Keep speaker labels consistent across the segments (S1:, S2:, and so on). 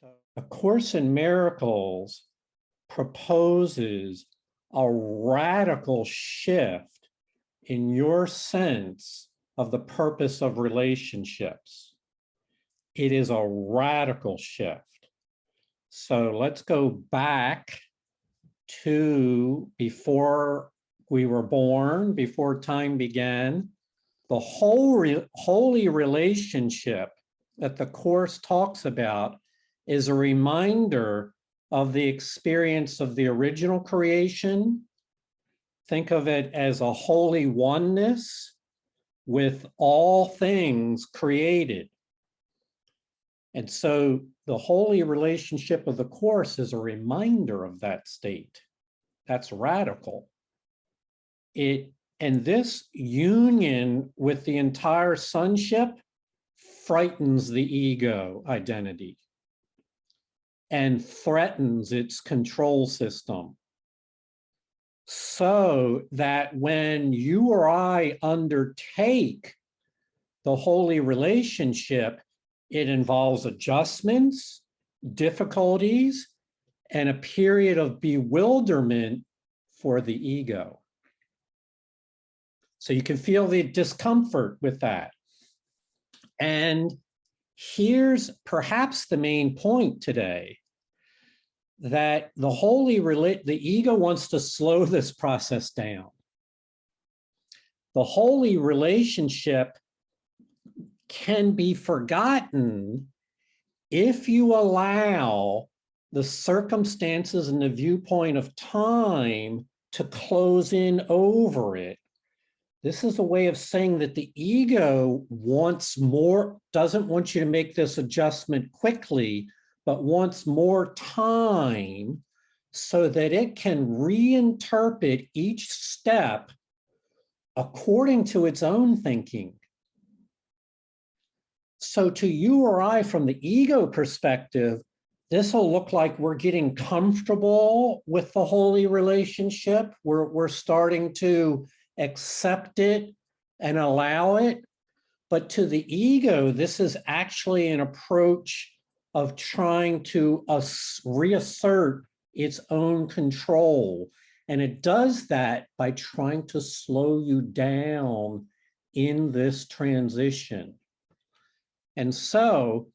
S1: So, A Course in Miracles proposes a radical shift in your sense of the purpose of relationships. It is a radical shift. So let's go back to before we were born, before time began. The holy relationship that the Course talks about is a reminder of the experience of the original creation. Think of it as a holy oneness with all things created. And so the holy relationship of the Course is a reminder of that state. That's radical. And this union with the entire sonship frightens the ego identity and threatens its control system. So that when you or I undertake the holy relationship, it involves adjustments, difficulties, and a period of bewilderment for the ego. So you can feel the discomfort with that. And here's perhaps the main point today, that the ego wants to slow this process down. The holy relationship can be forgotten if you allow the circumstances and the viewpoint of time to close in over it. This is a way of saying that the ego wants more, doesn't want you to make this adjustment quickly, but wants more time so that it can reinterpret each step according to its own thinking. So to you or I, from the ego perspective, this will look like we're getting comfortable with the holy relationship. We're starting to accept it and allow it. But to the ego, this is actually an approach of trying to reassert its own control. And it does that by trying to slow you down in this transition. And so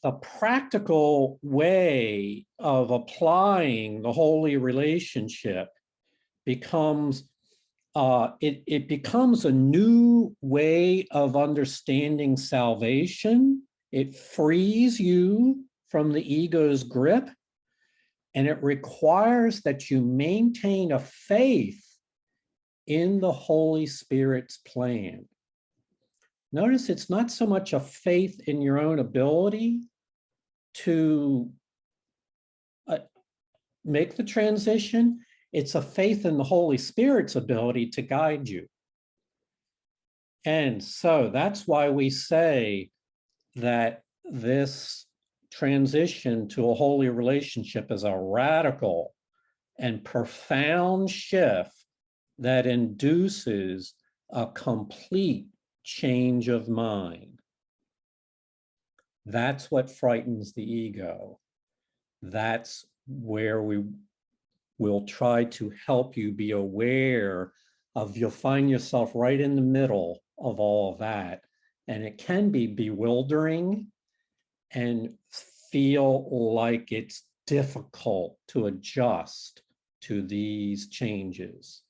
S1: the practical way of applying the holy relationship becomes it becomes a new way of understanding salvation. It frees you from the ego's grip, and it requires that you maintain a faith in the Holy Spirit's plan. Notice it's not so much a faith in your own ability to make the transition. It's a faith in the Holy Spirit's ability to guide you. And so that's why we say that this transition to a holy relationship is a radical and profound shift that induces a complete change of mind. That's what frightens the ego. That's where we will try to help you be aware of. You'll find yourself right in the middle of all of that. And it can be bewildering and feel like it's difficult to adjust to these changes.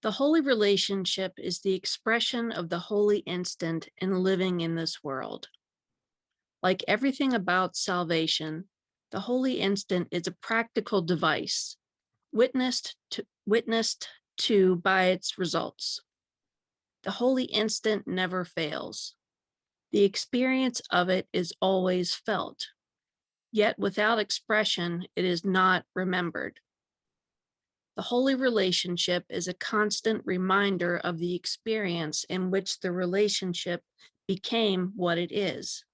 S2: The holy relationship is the expression of the holy instant in living in this world. Like everything about salvation, the holy instant is a practical device, witnessed to by its results. The holy instant never fails. The experience of it is always felt, yet without expression, it is not remembered. The holy relationship is a constant reminder of the experience in which the relationship became what it is.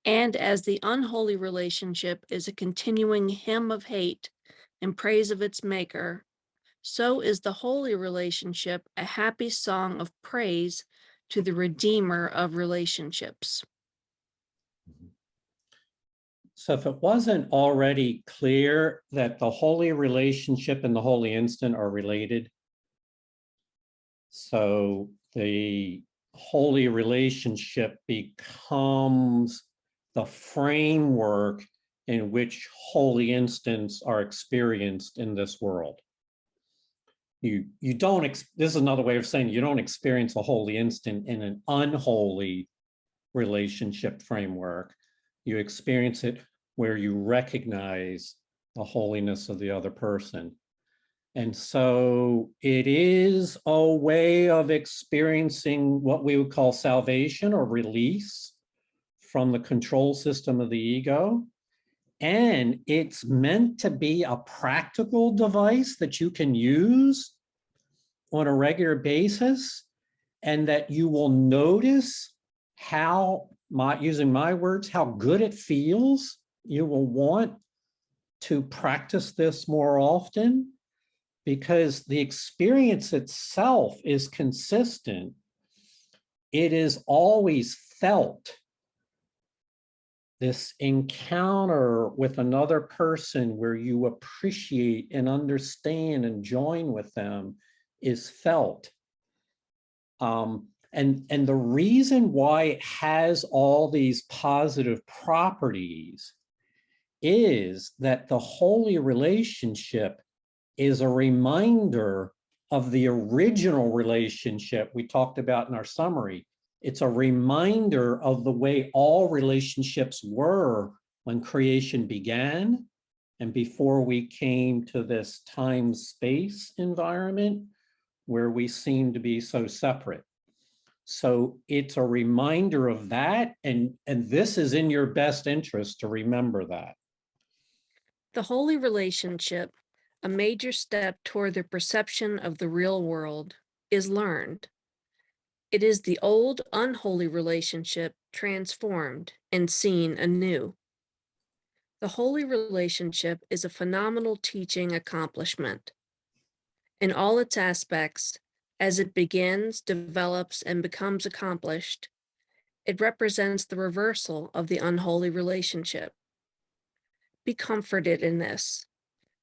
S2: And as the unholy relationship is a continuing hymn of hate in praise of its maker, so is the holy relationship a happy song of praise to the Redeemer of relationships.
S1: So if it wasn't already clear that the holy relationship and the holy instant are related, so the holy relationship becomes the framework in which holy instants are experienced in this world. You don't, this is another way of saying you don't experience a holy instant in an unholy relationship framework. You experience it where you recognize the holiness of the other person. And so it is a way of experiencing what we would call salvation or release from the control system of the ego. And it's meant to be a practical device that you can use on a regular basis, and that you will notice how, using my words, how good it feels. You will want to practice this more often because the experience itself is consistent. It is always felt. This encounter with another person where you appreciate and understand and join with them is felt. And the reason why it has all these positive properties is that the holy relationship is a reminder of the original relationship we talked about in our summary. It's a reminder of the way all relationships were when creation began and before we came to this time-space environment where we seem to be so separate. So it's a reminder of that, and this is in your best interest to remember that.
S2: The holy relationship, a major step toward the perception of the real world, is learned. It is the old unholy relationship transformed and seen anew. The holy relationship is a phenomenal teaching accomplishment. In all its aspects, as it begins, develops, and becomes accomplished, it represents the reversal of the unholy relationship. Be comforted in this.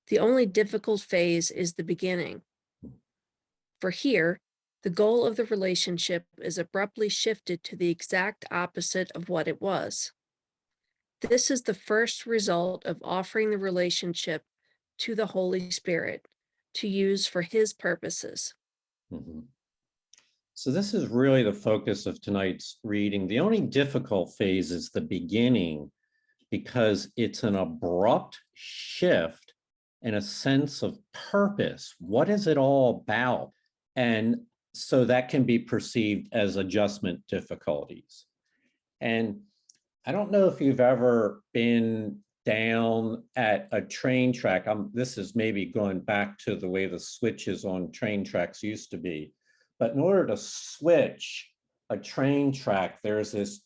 S2: The only difficult phase is the beginning. For here, the goal of the relationship is abruptly shifted to the exact opposite of what it was. This is the first result of offering the relationship to the Holy Spirit to use for His purposes.
S1: Mm-hmm. So this is really the focus of tonight's reading. The only difficult phase is the beginning, because it's an abrupt shift in a sense of purpose. What is it all about? And so that can be perceived as adjustment difficulties. And I don't know if you've ever been down at a train track. This is maybe going back to the way the switches on train tracks used to be. But in order to switch a train track, there's this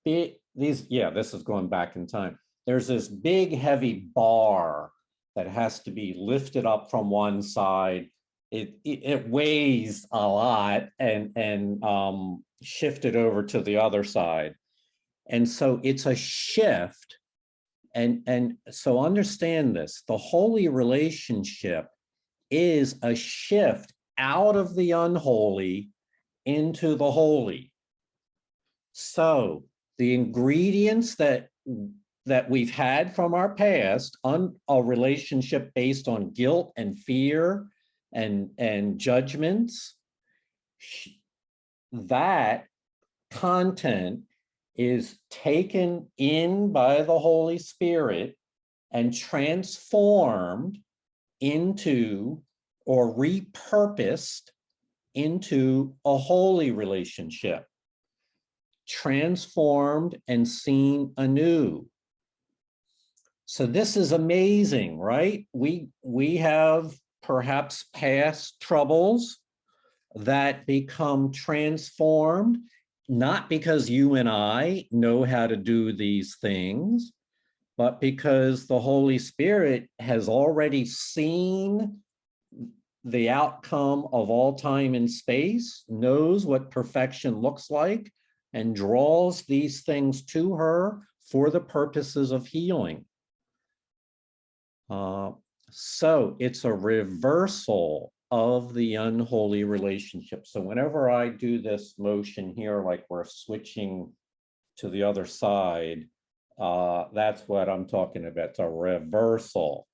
S1: big, this is going back in time. There's this big, heavy bar that has to be lifted up from one side. It weighs a lot and shifted over to the other side. And so it's a shift. And so understand this, the holy relationship is a shift out of the unholy into the holy. So the ingredients that we've had from our past, a relationship based on guilt and fear and judgments, that content is taken in by the Holy Spirit and transformed into or repurposed into a holy relationship, transformed and seen anew. So this is amazing, right? We have perhaps past troubles that become transformed, not because you and I know how to do these things, but because the Holy Spirit has already seen the outcome of all time and space, knows what perfection looks like, and draws these things to her for the purposes of healing. So it's a reversal of the unholy relationship. So whenever I do this motion here, like we're switching to the other side, that's what I'm talking about. It's a reversal.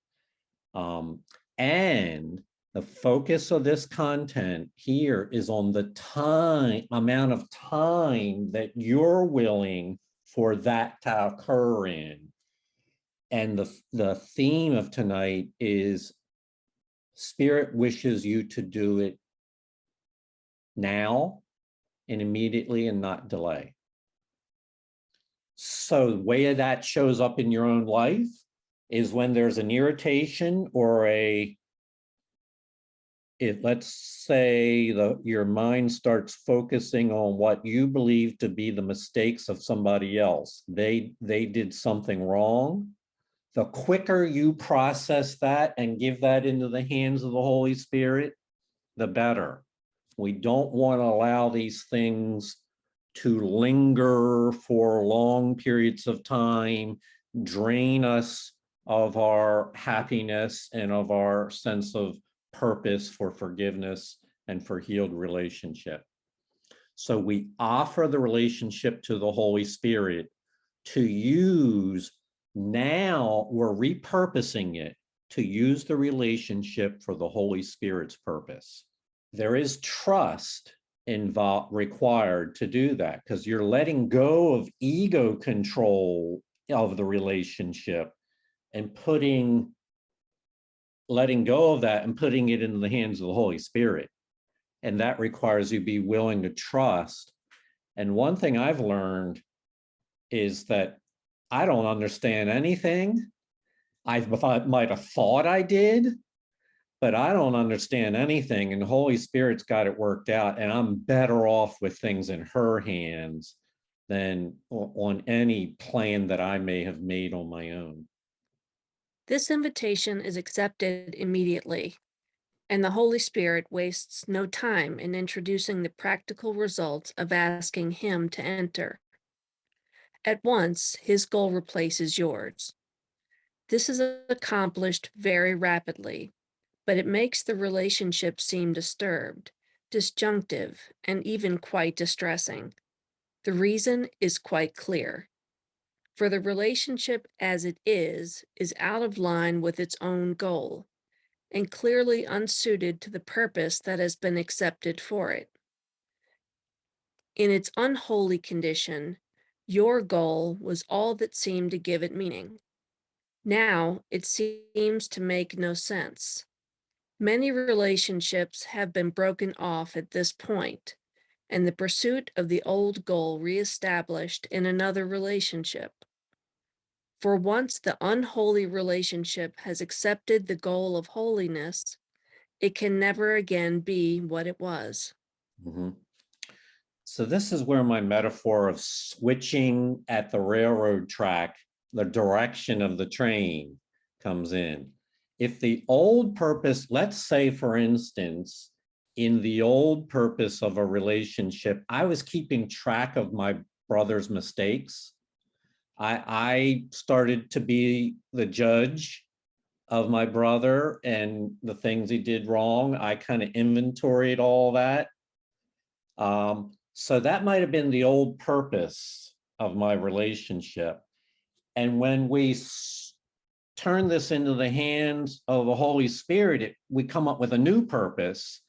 S1: And the focus of this content here is on the amount of time that you're willing for that to occur in. And the theme of tonight is Spirit wishes you to do it now and immediately and not delay. So the way that shows up in your own life is when there's an irritation or let's say your mind starts focusing on what you believe to be the mistakes of somebody else. They did something wrong. The quicker you process that and give that into the hands of the Holy Spirit, the better. We don't want to allow these things to linger for long periods of time, drain us of our happiness and of our sense of purpose for forgiveness and for healed relationship. So we offer the relationship to the Holy Spirit to use. Now we're repurposing it to use the relationship for the Holy Spirit's purpose. There is trust required to do that, because you're letting go of ego control of the relationship and letting go of that and putting it in the hands of the Holy Spirit. And that requires you be willing to trust. And one thing I've learned is that I don't understand anything. I might have thought I did, but I don't understand anything. And the Holy Spirit's got it worked out. And I'm better off with things in her hands than on any plan that I may have made on my own.
S2: This invitation is accepted immediately, and the Holy Spirit wastes no time in introducing the practical results of asking Him to enter. At once, His goal replaces yours. This is accomplished very rapidly, but it makes the relationship seem disturbed, disjunctive, and even quite distressing. The reason is quite clear. For the relationship as it is out of line with its own goal, and clearly unsuited to the purpose that has been accepted for it. In its unholy condition, your goal was all that seemed to give it meaning. Now it seems to make no sense. Many relationships have been broken off at this point, and the pursuit of the old goal reestablished in another relationship. For once the unholy relationship has accepted the goal of holiness, it can never again be what it was.
S1: Mm-hmm. So this is where my metaphor of switching at the railroad track, the direction of the train, comes in. If the old purpose, let's say, for instance, in the old purpose of a relationship, I was keeping track of my brother's mistakes. I started to be the judge of my brother and the things he did wrong. I kind of inventoried all that. So that might have been the old purpose of my relationship. And when we turn this into the hands of the Holy Spirit, we come up with a new purpose.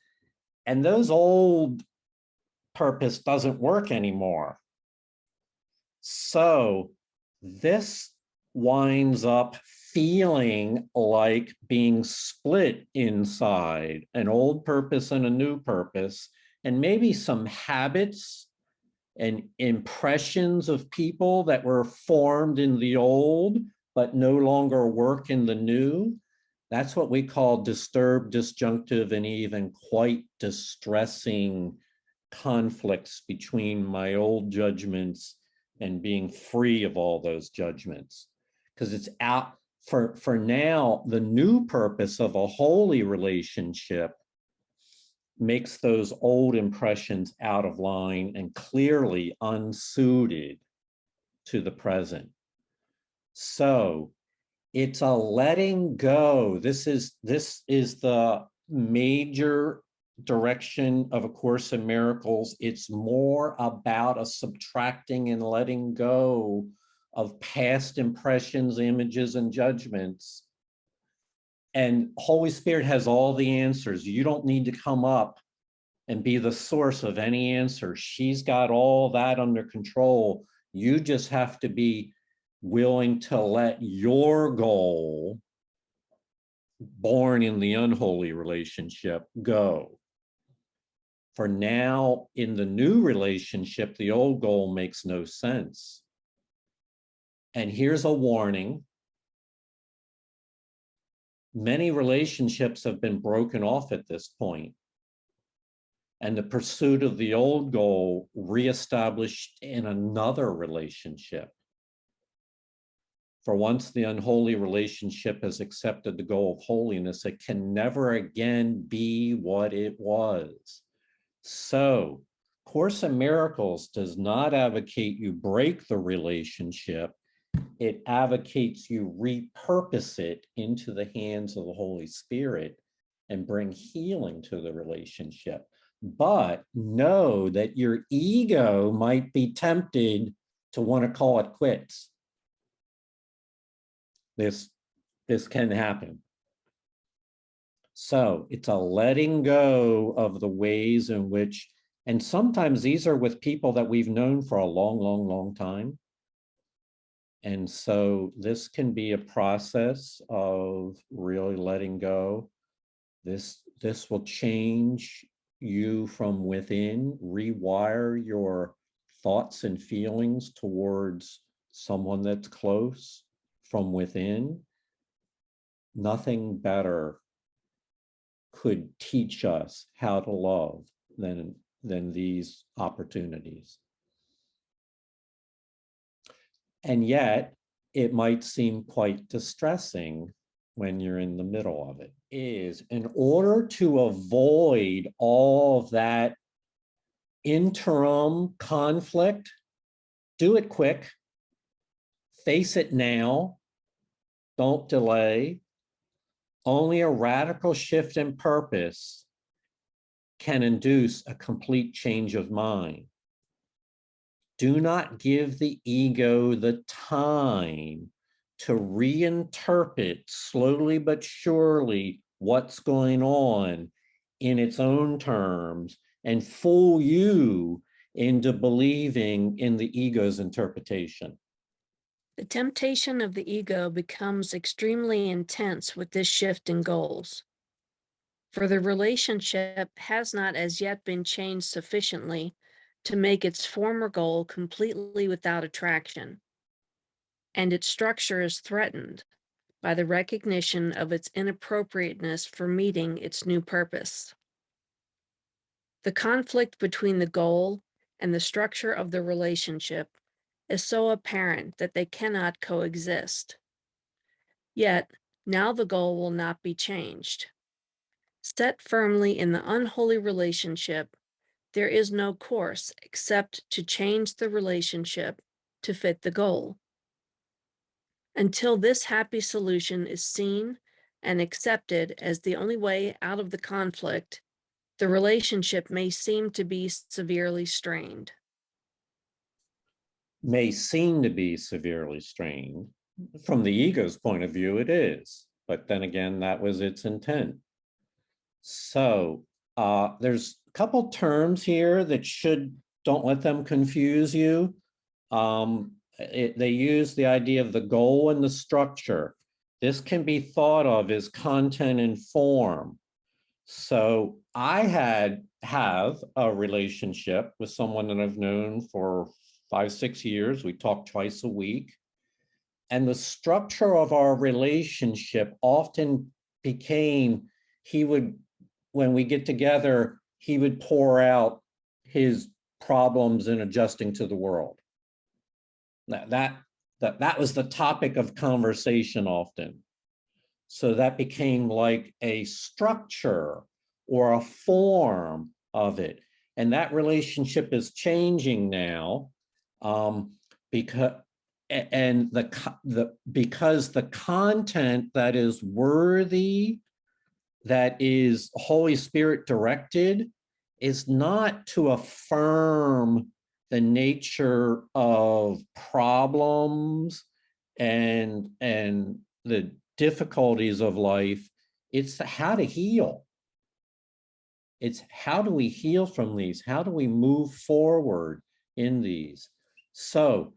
S1: And those old purpose doesn't work anymore. So this winds up feeling like being split inside, an old purpose and a new purpose, and maybe some habits and impressions of people that were formed in the old, but no longer work in the new. That's what we call disturbed, disjunctive, and even quite distressing conflicts between my old judgments and being free of all those judgments. Because it's out for now, the new purpose of a holy relationship makes those old impressions out of line and clearly unsuited to the present. So it's a letting go. This is the major direction of A Course in Miracles. It's more about a subtracting and letting go of past impressions, images, and judgments. And Holy Spirit has all the answers. You don't need to come up and be the source of any answer. She's got all that under control. You just have to be willing to let your goal, born in the unholy relationship, go. For now, in the new relationship, the old goal makes no sense. And here's a warning. Many relationships have been broken off at this point, and the pursuit of the old goal reestablished in another relationship. For once the unholy relationship has accepted the goal of holiness, it can never again be what it was. So, Course in Miracles does not advocate you break the relationship. It advocates you repurpose it into the hands of the Holy Spirit and bring healing to the relationship. But know that your ego might be tempted to want to call it quits. This can happen. So it's a letting go of the ways in which, and sometimes these are with people that we've known for a long, long, long time. And so this can be a process of really letting go. This will change you from within, rewire your thoughts and feelings towards someone that's close from within. Nothing better could teach us how to love than these opportunities. And yet, it might seem quite distressing when you're in the middle of it. Is in order to avoid all of that interim conflict, do it quick, face it now, don't delay. Only a radical shift in purpose can induce a complete change of mind. Do not give the ego the time to reinterpret slowly but surely what's going on in its own terms and fool you into believing in the ego's interpretation.
S2: The temptation of the ego becomes extremely intense with this shift in goals. For the relationship has not as yet been changed sufficiently to make its former goal completely without attraction, and its structure is threatened by the recognition of its inappropriateness for meeting its new purpose. The conflict between the goal and the structure of the relationship is so apparent that they cannot coexist. Yet, now the goal will not be changed. Set firmly in the unholy relationship, there is no course except to change the relationship to fit the goal. Until this happy solution is seen and accepted as the only way out of the conflict, the relationship may seem to be severely strained.
S1: May seem to be severely strained. From the ego's point of view, it is. But then again, that was its intent. So there's a couple terms here that don't let them confuse you. They use the idea of the goal and the structure. This can be thought of as content and form. So I have a relationship with someone that I've known for 5-6 years. We talk twice a week. And the structure of our relationship often became, when we get together, he would pour out his problems in adjusting to the world. That was the topic of conversation often. So that became like a structure or a form of it. And that relationship is changing now because and because the content that is worthy, that is Holy Spirit directed, is not to affirm the nature of problems and the difficulties of life. It's how to heal. It's how do we heal from these? How do we move forward in these? So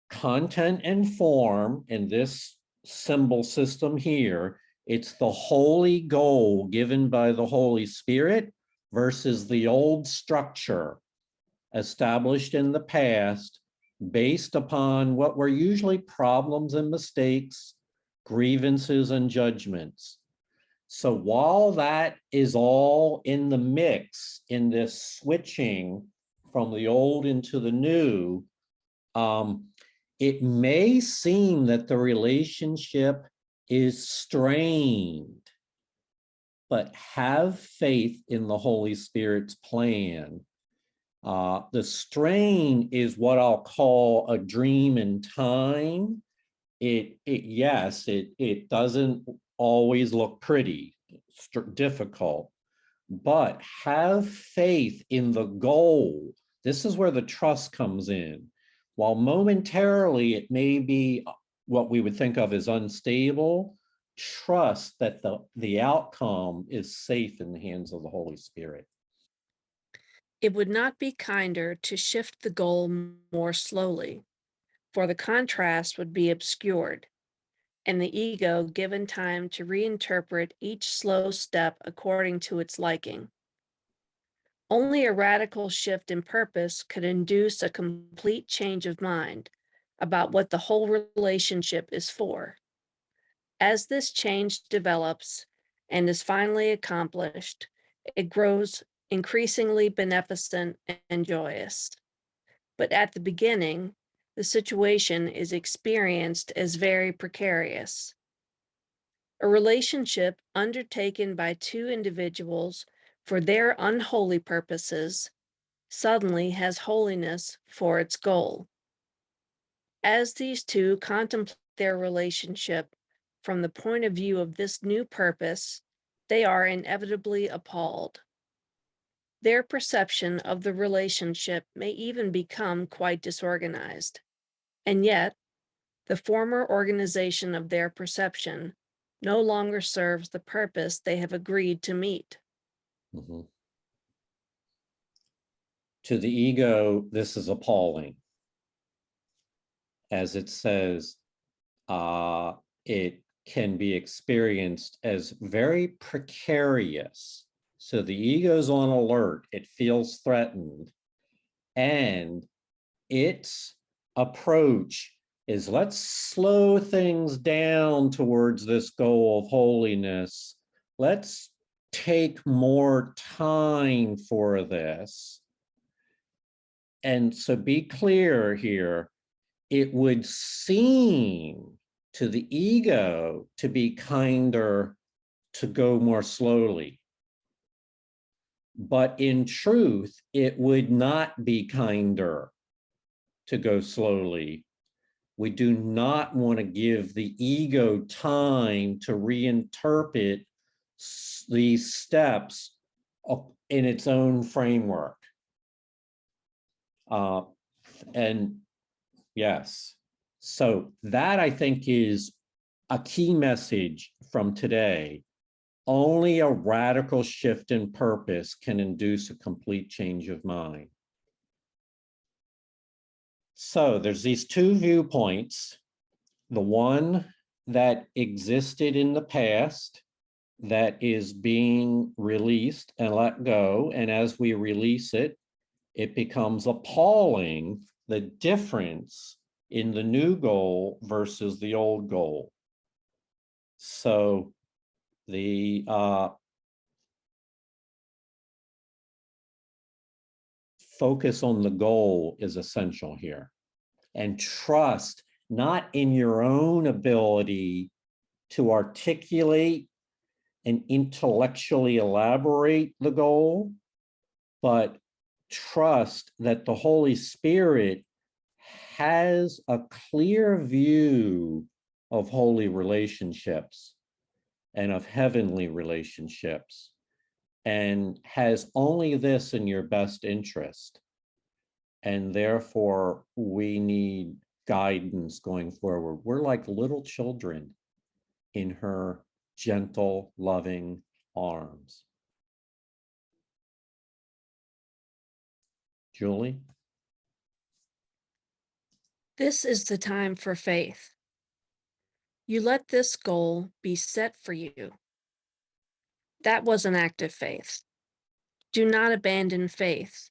S1: content and form in this symbol system here, it's the holy goal given by the Holy Spirit versus the old structure established in the past based upon what were usually problems and mistakes, grievances and judgments. So while that is all in the mix in this switching from the old into the new, it may seem that the relationship is strained, but have faith in the Holy Spirit's plan. The strain is what I'll call a dream in time. It doesn't always look pretty, it's difficult, but have faith in the goal. This is where the trust comes in. While momentarily it may be what we would think of as unstable, trust that the outcome is safe in the hands of the Holy Spirit.
S2: It would not be kinder to shift the goal more slowly, for the contrast would be obscured, and the ego given time to reinterpret each slow step according to its liking. Only a radical shift in purpose could induce a complete change of mind about what the whole relationship is for. As this change develops and is finally accomplished, it grows increasingly beneficent and joyous. But at the beginning, the situation is experienced as very precarious. A relationship undertaken by two individuals for their unholy purposes suddenly has holiness for its goal. As these two contemplate their relationship from the point of view of this new purpose, they are inevitably appalled. Their perception of the relationship may even become quite disorganized. And yet, the former organization of their perception no longer serves the purpose they have agreed to meet.
S1: Mm-hmm. To the ego, this is appalling. As it says, it can be experienced as very precarious. So the ego's on alert, it feels threatened, and its approach is let's slow things down towards this goal of holiness. Let's take more time for this. And so be clear here, it would seem to the ego to be kinder to go more slowly. But in truth, it would not be kinder to go slowly. We do not want to give the ego time to reinterpret these steps in its own framework. And yes, so that I think is a key message from today. Only a radical shift in purpose can induce a complete change of mind. So there's these two viewpoints, the one that existed in the past that is being released and let go. And as we release it, it becomes appalling, the difference in the new goal versus the old goal. So the focus on the goal is essential here, and trust not in your own ability to articulate and intellectually elaborate the goal, but trust that the Holy Spirit has a clear view of holy relationships and of heavenly relationships, and has only this in your best interest. And therefore, we need guidance going forward. We're like little children in her gentle, loving arms. Julie?
S2: This is the time for faith. You let this goal be set for you. That was an act of faith. Do not abandon faith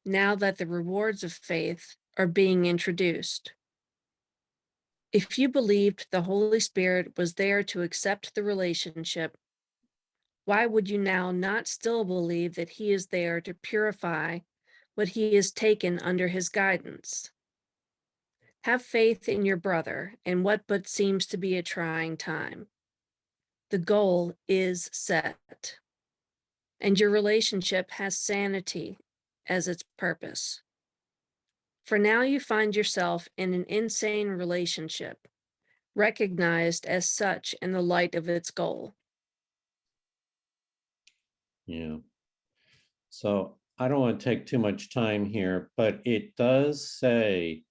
S2: now that the rewards of faith are being introduced. If you believed the Holy Spirit was there to accept the relationship, why would you now not still believe that He is there to purify what He has taken under His guidance? Have faith in your brother in what but seems to be a trying time. The goal is set, and your relationship has sanity as its purpose. For now, you find yourself in an insane relationship, recognized as such in the light of its goal.
S1: Yeah. So I don't want to take too much time here, but it does say,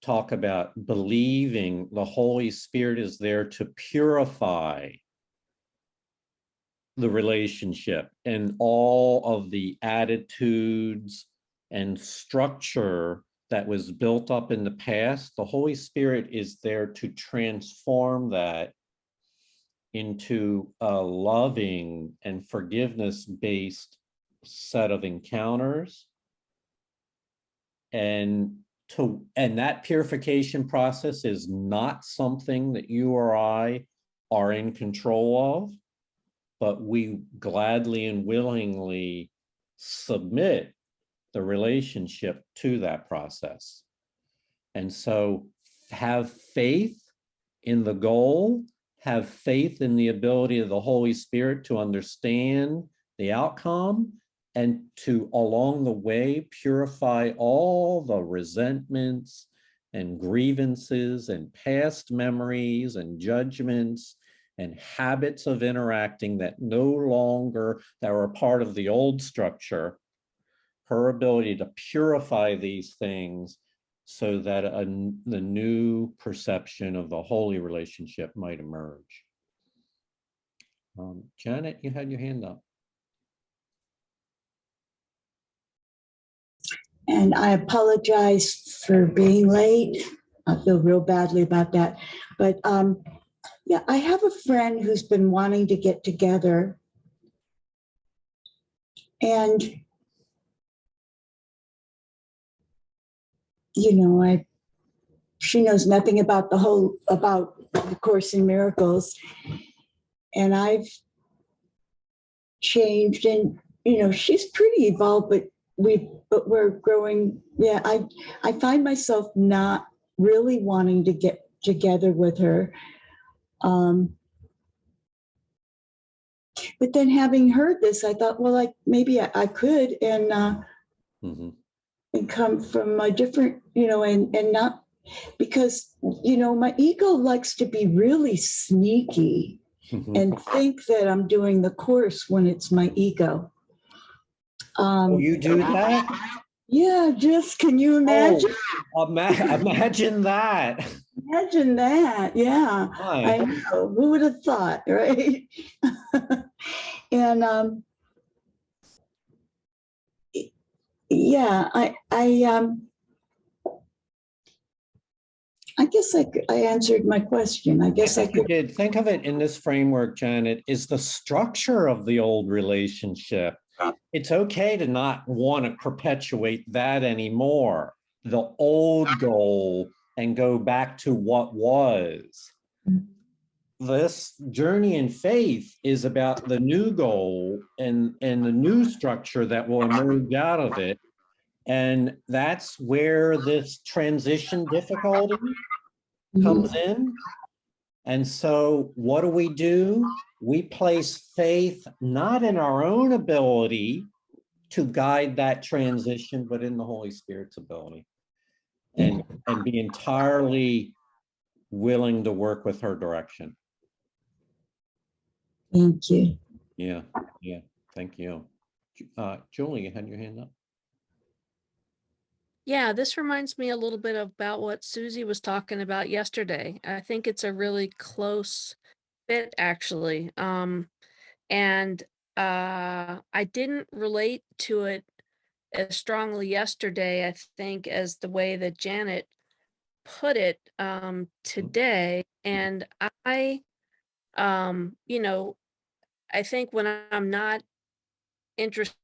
S1: talk about believing the Holy Spirit is there to purify the relationship, and all of the attitudes and structure that was built up in the past. The Holy Spirit is there to transform that into a loving and forgiveness-based set of encounters. And that purification process is not something that you or I are in control of, but we gladly and willingly submit the relationship to that process. And so have faith in the goal, have faith in the ability of the Holy Spirit to understand the outcome, and to, along the way, purify all the resentments and grievances and past memories and judgments and habits of interacting that were a part of the old structure. Her ability to purify these things so that the new perception of the holy relationship might emerge. Janet, you had your hand up.
S3: And I apologize for being late. I feel real badly about that. But yeah, I have a friend who's been wanting to get together. And, you know, she knows nothing about about the Course in Miracles. And I've changed, and, you know, she's pretty evolved, but we're growing. Yeah, I find myself not really wanting to get together with her. But then, having heard this, I thought, well, like maybe I could, and and come from a different, you know, and not, because, you know, my ego likes to be really sneaky and think that I'm doing the Course when it's my ego.
S1: You do that?
S3: Yeah, just, can you imagine?
S1: Oh, imagine that.
S3: Imagine that. Yeah.
S1: Hi.
S3: I know. Who would have thought, right? And yeah, I guess I answered my question. I guess I
S1: You did. Think of it in this framework, Janet, is the structure of the old relationship. It's okay to not want to perpetuate that anymore, the old goal, and go back to what was. This journey in faith is about the new goal and the new structure that will emerge out of it. And that's where this transition difficulty comes in. And so what do? We place faith not in our own ability to guide that transition, but in the Holy Spirit's ability. and be entirely willing to work with her direction.
S3: Thank you.
S1: Yeah, yeah, thank you. Julie, you had your hand up?
S2: Yeah, this reminds me a little bit about what Susie was talking about yesterday. I think it's a really close fit, actually. And I didn't relate to it as strongly yesterday, I think, as the way that Janet put it today. And you know, I think when I'm not interested,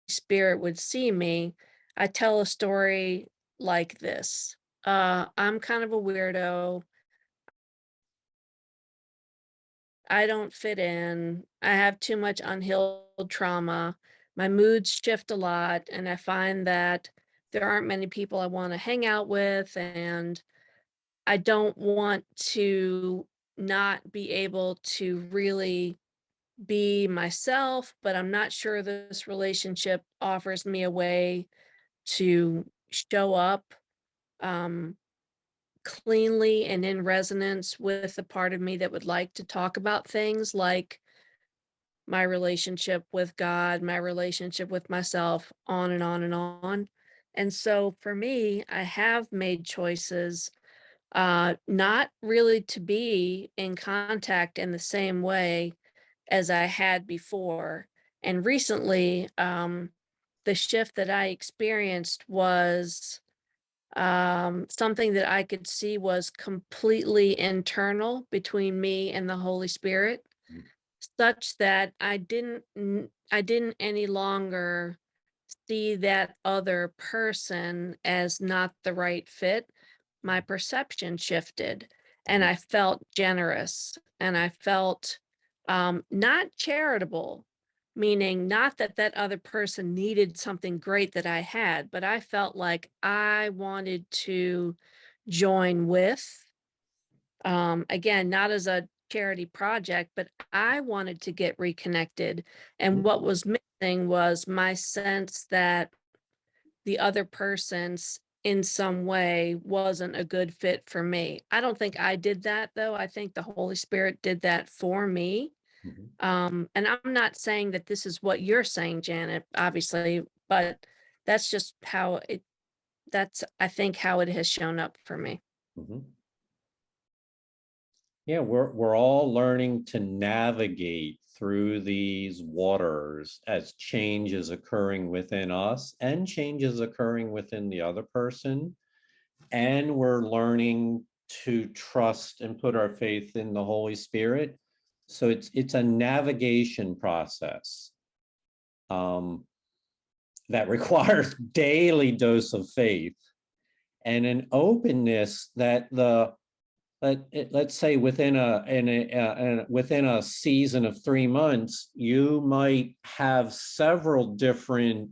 S2: spirit would see me, I tell a story like this. I'm kind of a weirdo. I don't fit in. I have too much unhealed trauma. My moods shift a lot, and I find that there aren't many people I want to hang out with, and I don't want to not be able to really be myself, but I'm not sure this relationship offers me a way to show up um, cleanly and in resonance with the part of me that would like to talk about things like my relationship with God, my relationship with myself, on and on and on. And so for me, I have made choices not really to be in contact in the same way as I had before. And recently, the shift that I experienced was something that I could see was completely internal between me and the Holy Spirit, such that I didn't any longer see that other person as not the right fit. My perception shifted, and I felt generous, and I felt not charitable, meaning not that that other person needed something great that I had, but I felt like I wanted to join with, again, not as a charity project, but I wanted to get reconnected. And what was missing was my sense that the other person's in some way wasn't a good fit for me. I don't think I did that though. I think the Holy Spirit did that for me. And I'm not saying that this is what you're saying, Janet, obviously, but that's just how it, that's, I think, how it has shown up for me.
S1: Yeah, we're all learning to navigate through these waters as change is occurring within us and change is occurring within the other person. And we're learning to trust and put our faith in the Holy Spirit. So it's a navigation process that requires daily dose of faith and an openness that let's say within a season of 3 months, you might have several different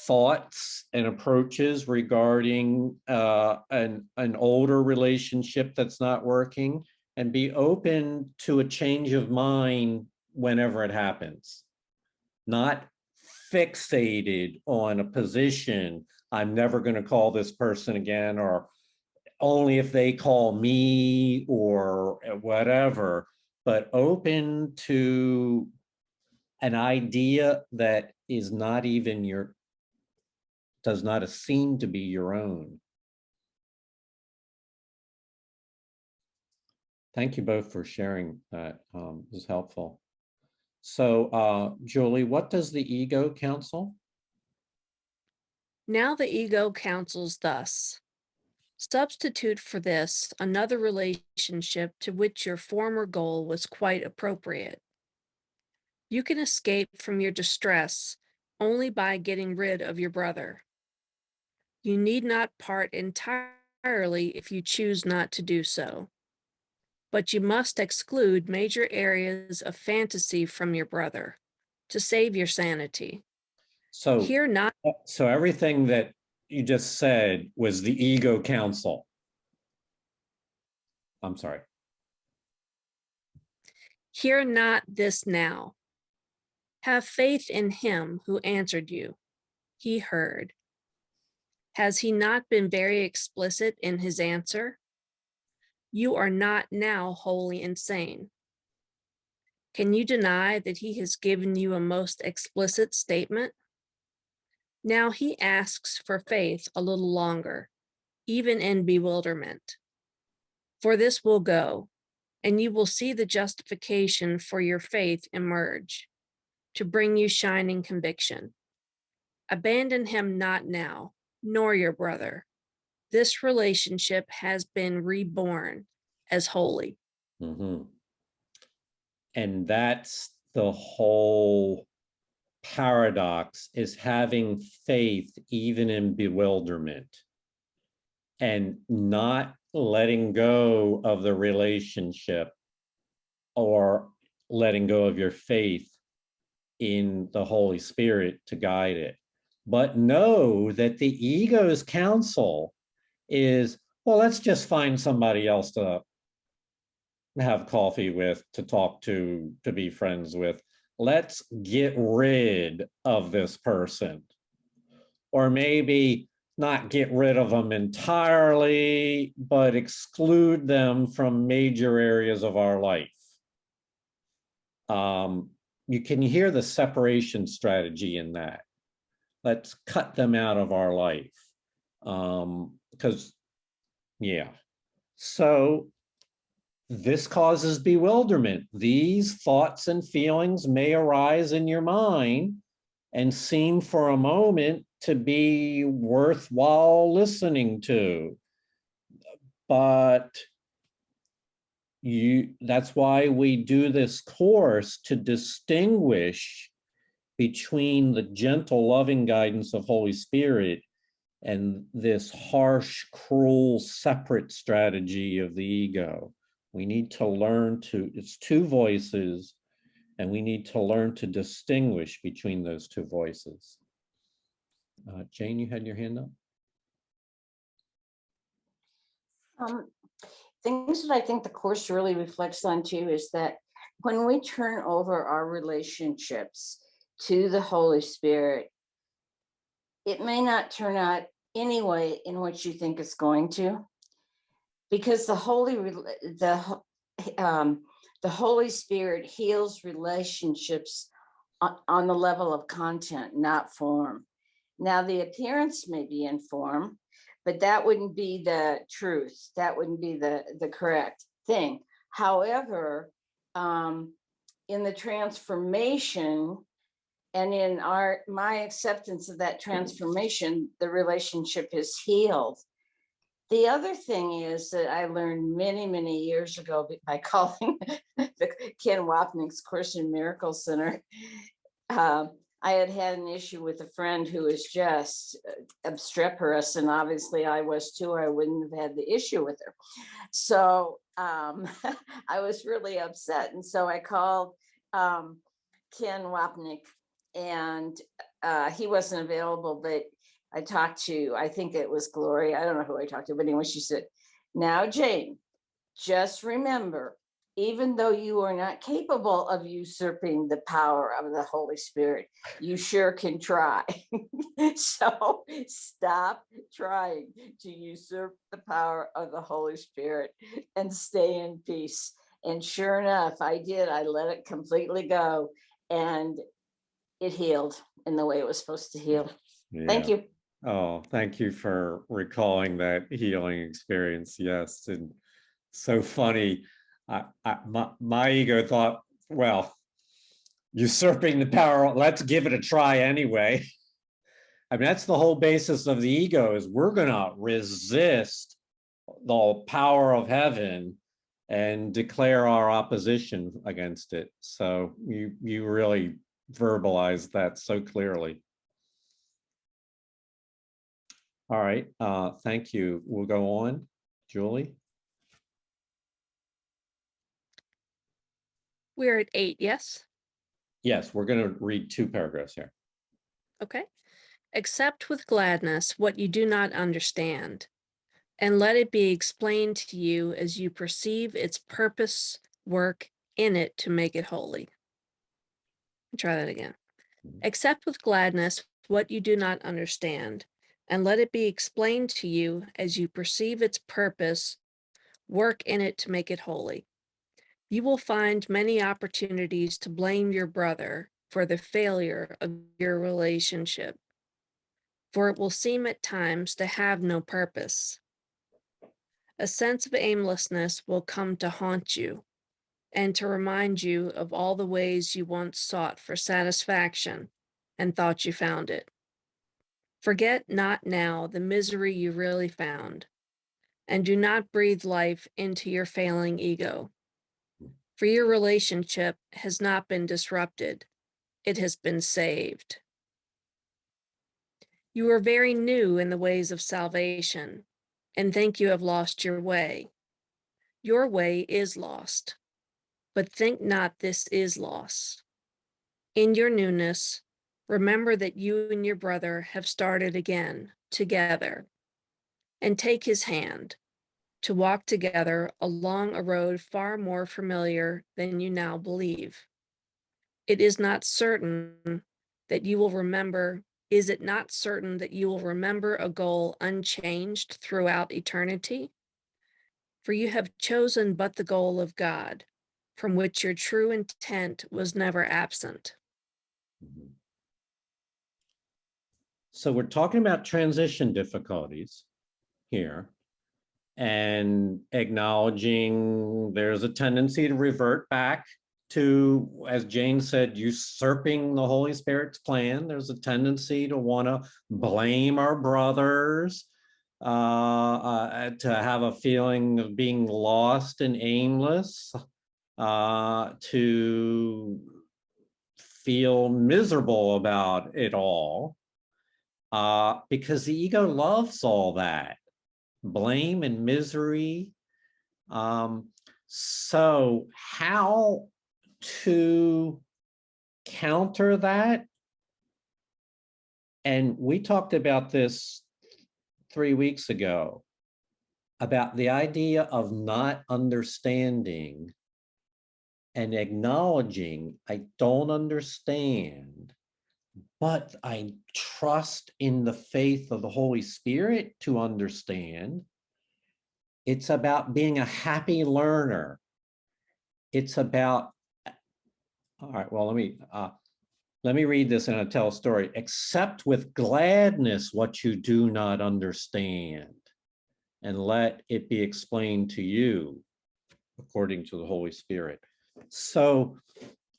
S1: thoughts and approaches regarding an older relationship that's not working, and be open to a change of mind whenever it happens. Not fixated on a position. I'm never going to call this person again, or only if they call me, or whatever, but open to an idea that is not even does not seem to be your own. Thank you both for sharing that. It was helpful. So, Julie, what does the ego counsel?
S2: Now the ego counsels thus: substitute for this another relationship to which your former goal was quite appropriate. You can escape from your distress only by getting rid of your brother. You need not part entirely if you choose not to do so, but you must exclude major areas of fantasy from your brother to save your sanity.
S1: So,
S2: Here
S1: so everything that you just said was the ego counsel. I'm sorry.
S2: Hear not this now. Have faith in him who answered you. he heard. Has he not been very explicit in his answer? You are not now wholly insane. Can you deny that he has given you a most explicit statement? Now he asks for faith a little longer, even in bewilderment. For this will go, and you will see the justification for your faith emerge, to bring you shining conviction. Abandon him not now, nor your brother. This relationship has been reborn as holy.
S1: Mm-hmm. And that's the whole paradox, is having faith even in bewilderment and not letting go of the relationship or letting go of your faith in the Holy Spirit to guide it. But know that the ego's counsel is, well, let's just find somebody else to have coffee with, to talk to be friends with. Let's get rid of this person. Or maybe not get rid of them entirely, but exclude them from major areas of our life. You can hear the separation strategy in that. Let's cut them out of our life. Because, yeah. So this causes bewilderment. These thoughts and feelings may arise in your mind and seem for a moment to be worthwhile listening to. But that's why we do this course, to distinguish between the gentle, loving guidance of Holy Spirit and this harsh, cruel, separate strategy of the ego. We need to learn to, it's two voices, and we need to learn to distinguish between those two voices. Jane, you had your hand up?
S4: Things that I think the Course really reflects on too is that when we turn over our relationships to the Holy Spirit, it may not turn out any way in which you think it's going to, because the Holy Spirit heals relationships on the level of content, not form. Now, the appearance may be in form, but that wouldn't be the truth. That wouldn't be the correct thing. However, in the transformation and in my acceptance of that transformation, the relationship is healed. The other thing is that I learned many, many years ago by calling the Ken Wapnick's Course in Miracles Center. I had an issue with a friend who was just obstreperous, and obviously I was too, or I wouldn't have had the issue with her. So I was really upset. And so I called Ken Wapnick, and he wasn't available, but I talked to, I think it was Gloria. I don't know who I talked to, but anyway, she said, now, Jane, just remember, even though you are not capable of usurping the power of the Holy Spirit, you sure can try. So stop trying to usurp the power of the Holy Spirit and stay in peace. And sure enough, I did. I let it completely go, and it healed in the way it was supposed to heal. Yeah. Thank you.
S1: Oh, thank you for recalling that healing experience. Yes, and so funny. My ego thought, well, usurping the power, let's give it a try anyway. I mean, that's the whole basis of the ego, is we're going to resist the power of heaven and declare our opposition against it. So you really verbalized that so clearly. All right, thank you. We'll go on. Julie?
S2: We're at 8, yes?
S1: Yes, we're going to read 2 paragraphs here.
S2: Okay. Accept with gladness what you do not understand, and let it be explained to you as you perceive its purpose, work in it to make it holy. Try that again. Accept with gladness what you do not understand, and let it be explained to you as you perceive its purpose. Work in it to make it holy. You will find many opportunities to blame your brother for the failure of your relationship, for it will seem at times to have no purpose. A sense of aimlessness will come to haunt you and to remind you of all the ways you once sought for satisfaction and thought you found it. Forget not now the misery you really found, and do not breathe life into your failing ego. For your relationship has not been disrupted, it has been saved. You are very new in the ways of salvation and think you have lost your way. Your way is lost, but think not this is loss. In your newness, remember that you and your brother have started again together, and take his hand to walk together along a road far more familiar than you now believe. It is not certain that you will remember. Is it not certain that you will remember a goal unchanged throughout eternity? For you have chosen but the goal of God, from which your true intent was never absent.
S1: So we're talking about transition difficulties here and acknowledging there's a tendency to revert back to, as Jane said, usurping the Holy Spirit's plan. There's a tendency to want to blame our brothers, to have a feeling of being lost and aimless, to feel miserable about it all, because the ego loves all that blame and misery. So how to counter that? And we talked about this 3 weeks ago, about the idea of not understanding and acknowledging I don't understand, but I trust in the faith of the Holy Spirit to understand. It's about being a happy learner. It's about, all right, well, let me read this and I'll tell a story. Accept with gladness what you do not understand, and let it be explained to you according to the Holy Spirit. So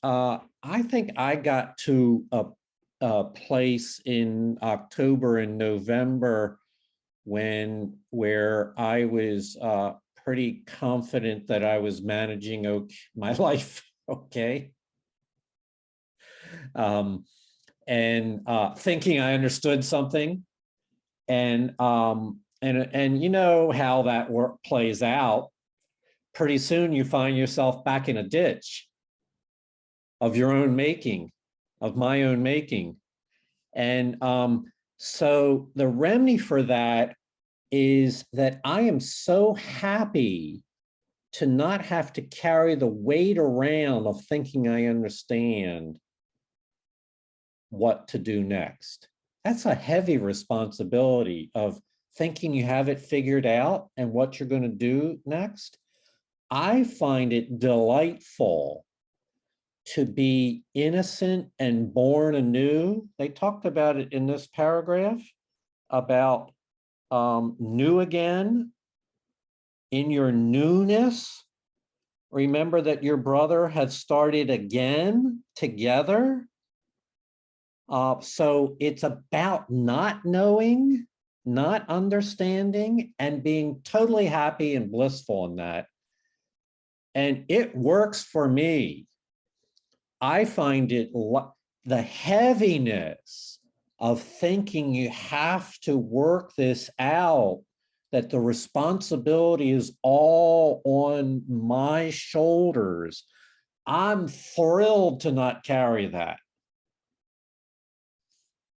S1: I think I got to a place in October and November where I was pretty confident that I was managing my life okay, and thinking I understood something, and you know how that work plays out. Pretty soon you find yourself back in a ditch of your own making, of my own making. And so the remedy for that is that I am so happy to not have to carry the weight around of thinking I understand what to do next. That's a heavy responsibility of thinking you have it figured out and what you're going to do next. I find it delightful to be innocent and born anew. They talked about it in this paragraph about new again. In your newness, remember that your brother had started again together. So it's about not knowing, not understanding, and being totally happy and blissful in that. And it works for me. I find it the heaviness of thinking you have to work this out, that the responsibility is all on my shoulders. I'm thrilled to not carry that.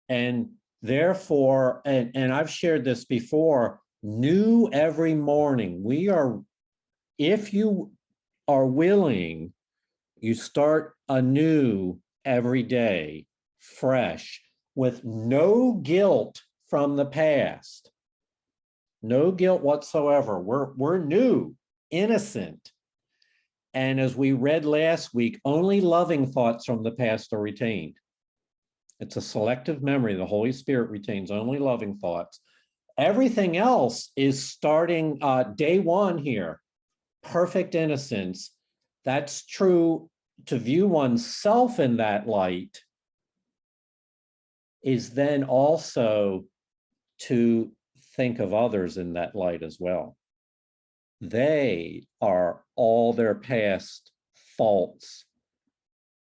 S1: And therefore, and I've shared this before, new every morning. If you are willing, you start anew every day, fresh. with no guilt from the past, no guilt whatsoever. We're new, innocent. And as we read last week, only loving thoughts from the past are retained. It's a selective memory. The Holy Spirit retains only loving thoughts. Everything else is starting day one here. Perfect innocence. That's true. To view oneself in that light is then also to think of others in that light as well. They are all their past faults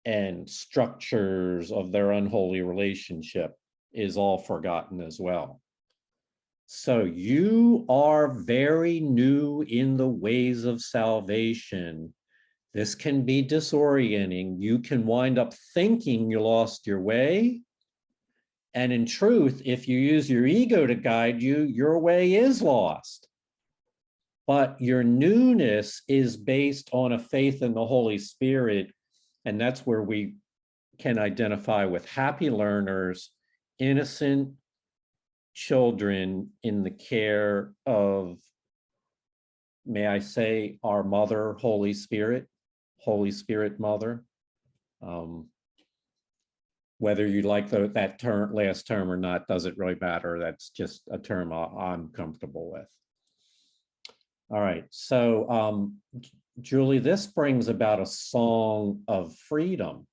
S1: and structures of their unholy relationship is all forgotten as well. So you are very new in the ways of salvation. This can be disorienting. You can wind up thinking you lost your way. And in truth, if you use your ego to guide you, your way is lost. But your newness is based on a faith in the Holy Spirit. And that's where we can identify with happy learners, innocent children in the care of, may I say, our mother, Holy Spirit mother. Whether you like that term, last term or not, doesn't really matter. That's just a term I'm comfortable with. All right, so Julie, this brings about a song of freedom.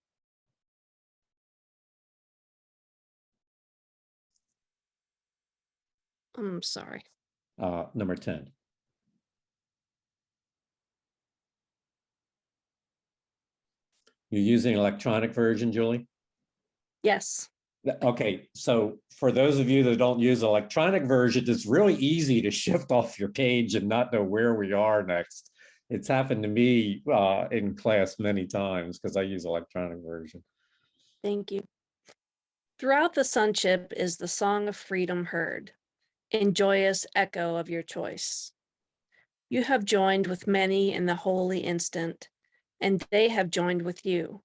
S2: I'm sorry.
S1: Number 10. You're using electronic version, Julie?
S2: Yes.
S1: Okay, so for those of you that don't use electronic version, it's really easy to shift off your page and not know where we are next. It's happened to me in class many times because I use electronic version.
S2: Thank you. Throughout the sonship is the song of freedom heard, in joyous echo of your choice. You have joined with many in the holy instant, and they have joined with you.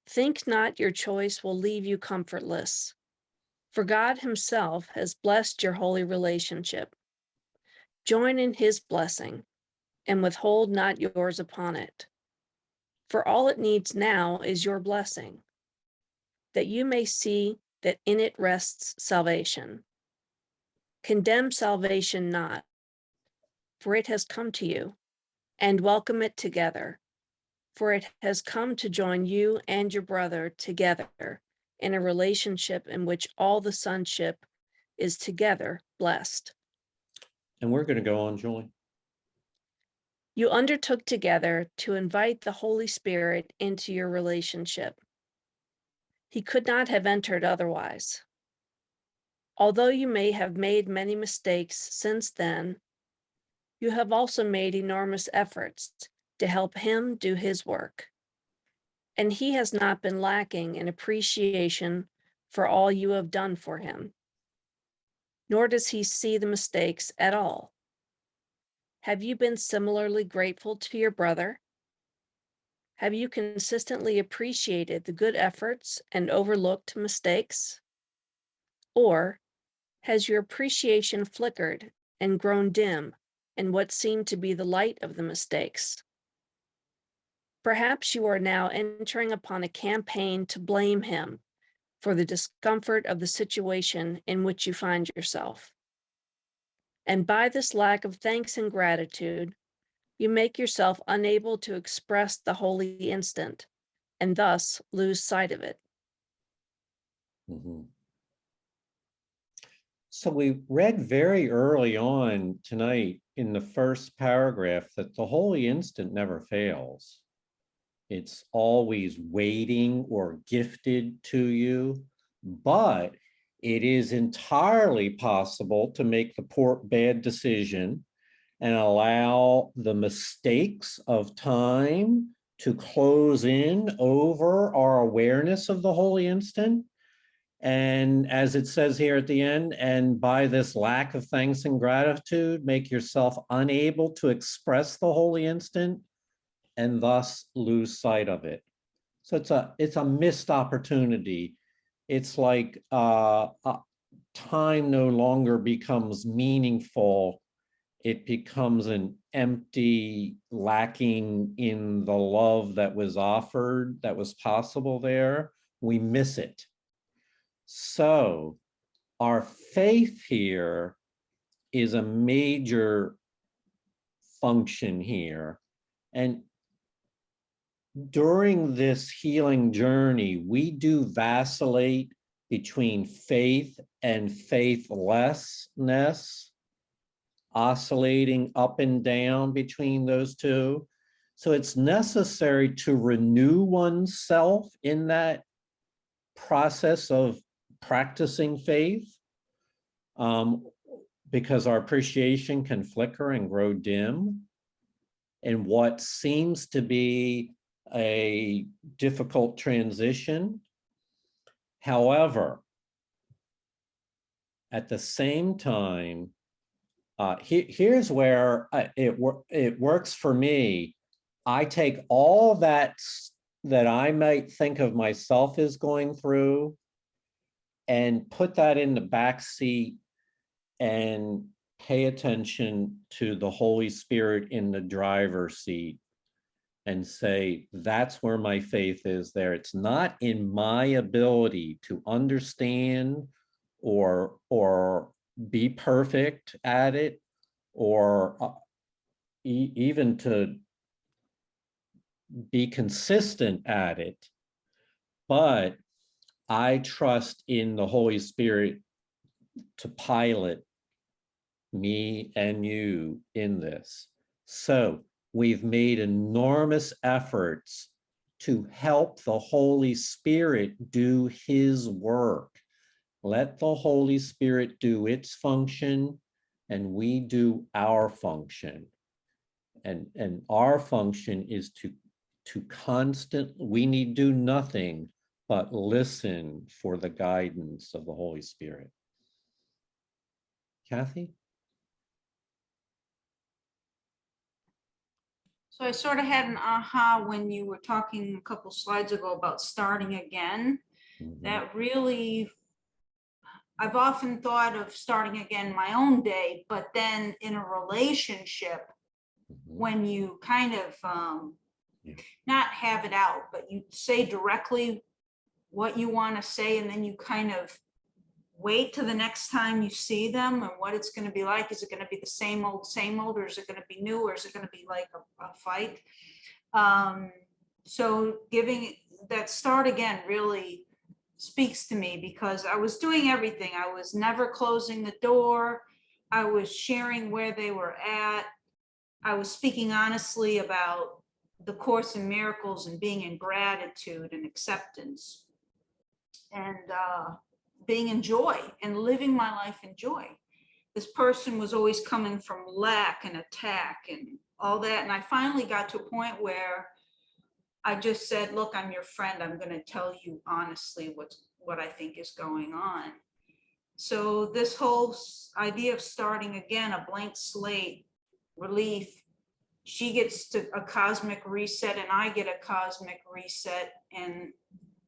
S2: Think not your choice will leave you comfortless, for God himself has blessed your holy relationship. Join in his blessing, and withhold not yours upon it. For all it needs now is your blessing, that you may see that in it rests salvation. Condemn salvation not, for it has come to you, and welcome it together, for it has come to join you and your brother together in a relationship in which all the sonship is together blessed.
S1: And we're going to go on, Julie.
S2: You undertook together to invite the Holy Spirit into your relationship. He could not have entered otherwise. Although you may have made many mistakes since then, you have also made enormous efforts to help him do his work. And he has not been lacking in appreciation for all you have done for him. Nor does he see the mistakes at all. Have you been similarly grateful to your brother? Have you consistently appreciated the good efforts and overlooked mistakes? Or has your appreciation flickered and grown dim in what seemed to be the light of the mistakes? Perhaps you are now entering upon a campaign to blame him for the discomfort of the situation in which you find yourself. And by this lack of thanks and gratitude, you make yourself unable to express the holy instant and thus lose sight of it.
S1: Mm-hmm. So we read very early on tonight in the first paragraph that the holy instant never fails. It's always waiting or gifted to you, but it is entirely possible to make the bad decision and allow the mistakes of time to close in over our awareness of the holy instant. And as it says here at the end, and by this lack of thanks and gratitude, make yourself unable to express the holy instant and thus lose sight of it. So it's a missed opportunity it's like time no longer becomes meaningful. It becomes an empty, lacking in the love that was offered, that was possible there. We miss it. So our faith here is a major function here. And during this healing journey, we do vacillate between faith and faithlessness, oscillating up and down between those two. So it's necessary to renew oneself in that process of practicing faith, because our appreciation can flicker and grow dim. And what seems to be a difficult transition. However, at the same time, here's where it works for me. I take all that I might think of myself as going through and put that in the back seat and pay attention to the Holy Spirit in the driver's seat and say, that's where my faith is there. It's not in my ability to understand or be perfect at it, or even to be consistent at it. But I trust in the Holy Spirit to pilot me and you in this. So we've made enormous efforts to help the Holy Spirit do his work. Let the Holy Spirit do its function, and we do our function. And our function is to we need do nothing but listen for the guidance of the Holy Spirit. Kathy?
S5: So I sort of had an aha when you were talking a couple slides ago about starting again.
S1: Mhm.
S5: That really, I've often thought of starting again my own day, but then in a relationship,
S1: Mhm.
S5: when you kind of not have it out, but you say directly what you want to say, and then you kind of wait till the next time you see them and what it's going to be like. Is it going to be the same old, or is it going to be new, or is it going to be like a fight? So giving that start again really speaks to me, because I was doing everything. I was never closing the door. I was sharing where they were at. I was speaking honestly about the Course in Miracles and being in gratitude and acceptance, and being in joy and living my life in joy. This person was always coming from lack and attack and all that. And I finally got to a point where I just said, look, I'm your friend. I'm going to tell you honestly what I think is going on. So this whole idea of starting again, a blank slate, relief, she gets to a cosmic reset and I get a cosmic reset, and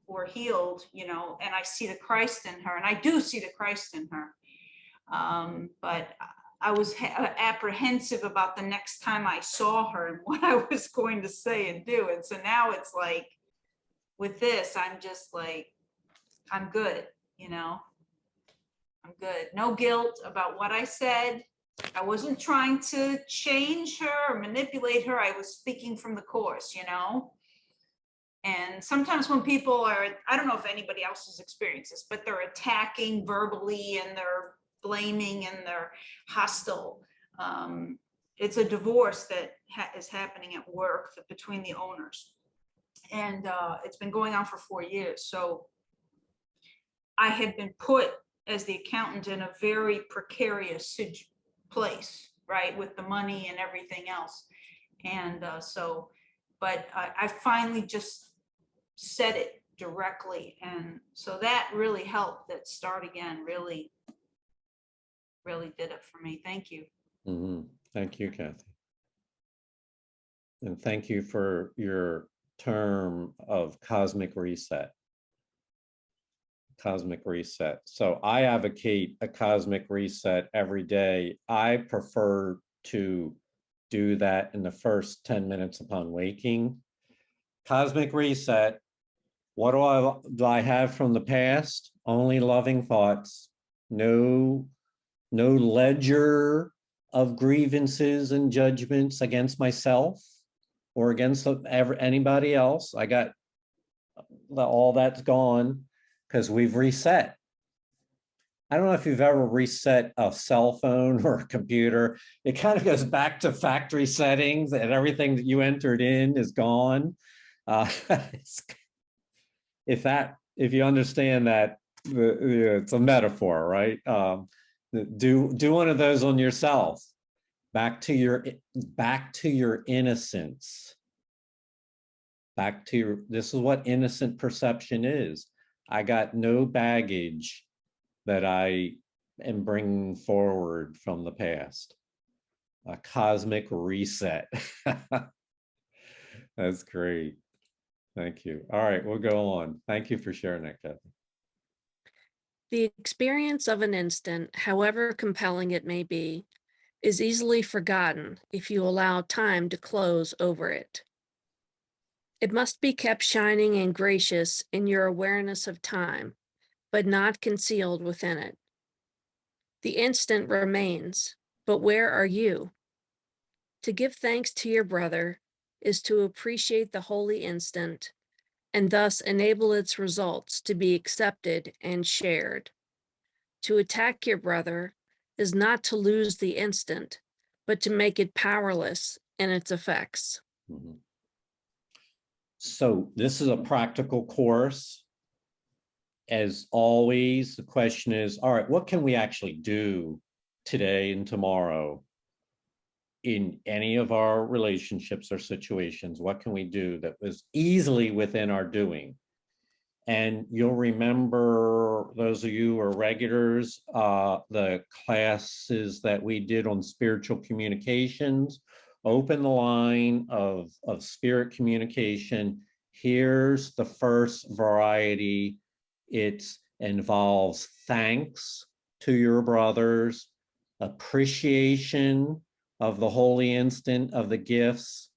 S5: we're healed, and I see the Christ in her, and I do see the Christ in her. But I was apprehensive about the next time I saw her and what I was going to say and do. And so now it's like, with this, I'm just like, I'm good, I'm good. No guilt about what I said. I wasn't trying to change her or manipulate her. I was speaking from the Course, And sometimes when people are, I don't know if anybody else has experienced this, but they're attacking verbally and they're blaming and they're hostile. It's a divorce that is happening at work between the owners. And it's been going on for 4 years. So I had been put as the accountant in a very precarious place, right, with the money and everything else. And but I finally just said it directly. And so that really helped. That start again really did it for me. Thank you.
S1: Mm-hmm. Thank you, Kathy. And thank you for your term of cosmic reset. cosmic reset. So I advocate a cosmic reset every day. I prefer to do that in the first 10 minutes upon waking. Cosmic reset. What do I have from the past? Only loving thoughts. No ledger of grievances and judgments against myself or against anybody else. I got all that's gone because we've reset. I don't know if you've ever reset a cell phone or a computer. It kind of goes back to factory settings and everything that you entered in is gone. If you understand that, it's a metaphor, right? Do one of those on yourself. Back to your innocence. This is what innocent perception is. I got no baggage that I am bringing forward from the past. A cosmic reset. That's great. Thank you. All right, we'll go on. Thank you for sharing that, Kathy.
S2: The experience of an instant, however compelling it may be, is easily forgotten if you allow time to close over it. It must be kept shining and gracious in your awareness of time, but not concealed within it. The instant remains, but where are you? To give thanks to your brother is to appreciate the holy instant and thus enable its results to be accepted and shared. To attack your brother is not to lose the instant, but to make it powerless in its effects.
S1: Mm-hmm. So this is a practical course. As always, the question is, all right, what can we actually do today and tomorrow in any of our relationships or situations? What can we do that was easily within our doing? And you'll remember, those of you who are regulars, the classes that we did on spiritual communications. Open the line of spirit communication. Here's the first variety. It involves thanks to your brothers, appreciation of the holy instant of the gifts.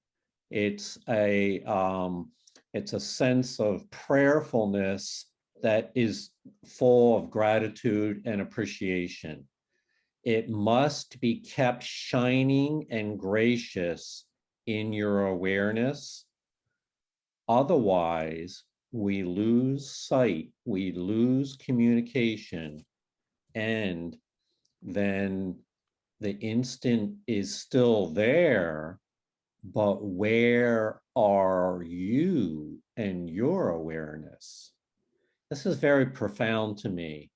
S1: It's a sense of prayerfulness that is full of gratitude and appreciation. It must be kept shining and gracious in your awareness. Otherwise, we lose sight, we lose communication, and then the instant is still there, but where are you and your awareness? This is very profound to me.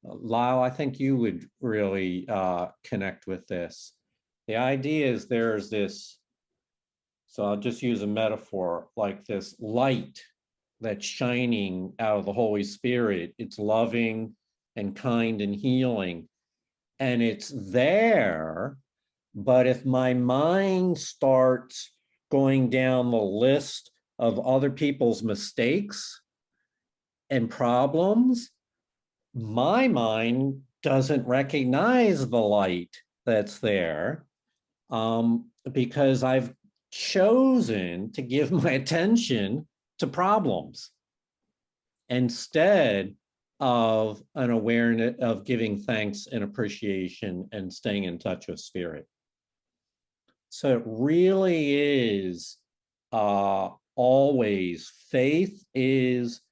S1: Lyle, I think you would really connect with this. The idea is there's this, so I'll just use a metaphor, like this light that's shining out of the Holy Spirit. It's loving and kind and healing. And it's there, but if my mind starts going down the list of other people's mistakes and problems, my mind doesn't recognize the light that's there because I've chosen to give my attention to problems instead of an awareness of giving thanks and appreciation and staying in touch with spirit. So it really is always, faith is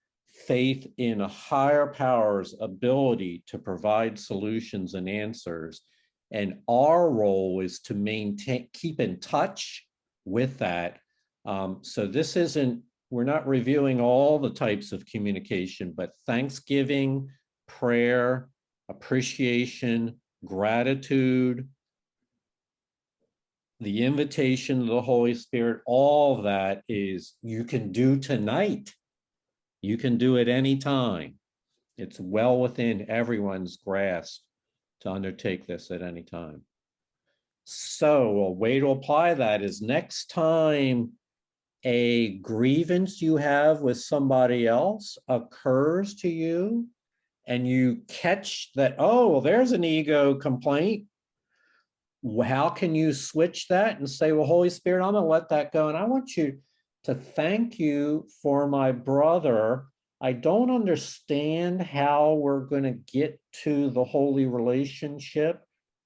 S1: faith in a higher power's ability to provide solutions and answers. And our role is to maintain, keep in touch with that. So this isn't, we're not reviewing all the types of communication, but thanksgiving, prayer, appreciation, gratitude, the invitation of the Holy Spirit, all of that is you can do tonight. You can do it anytime. It's well within everyone's grasp to undertake this at any time. So a way to apply that is next time a grievance you have with somebody else occurs to you, and you catch that, oh, well, there's an ego complaint. How can you switch that and say, well, Holy Spirit, I'm going to let that go. And I want you to thank you for my brother. I don't understand how we're going to get to the holy relationship,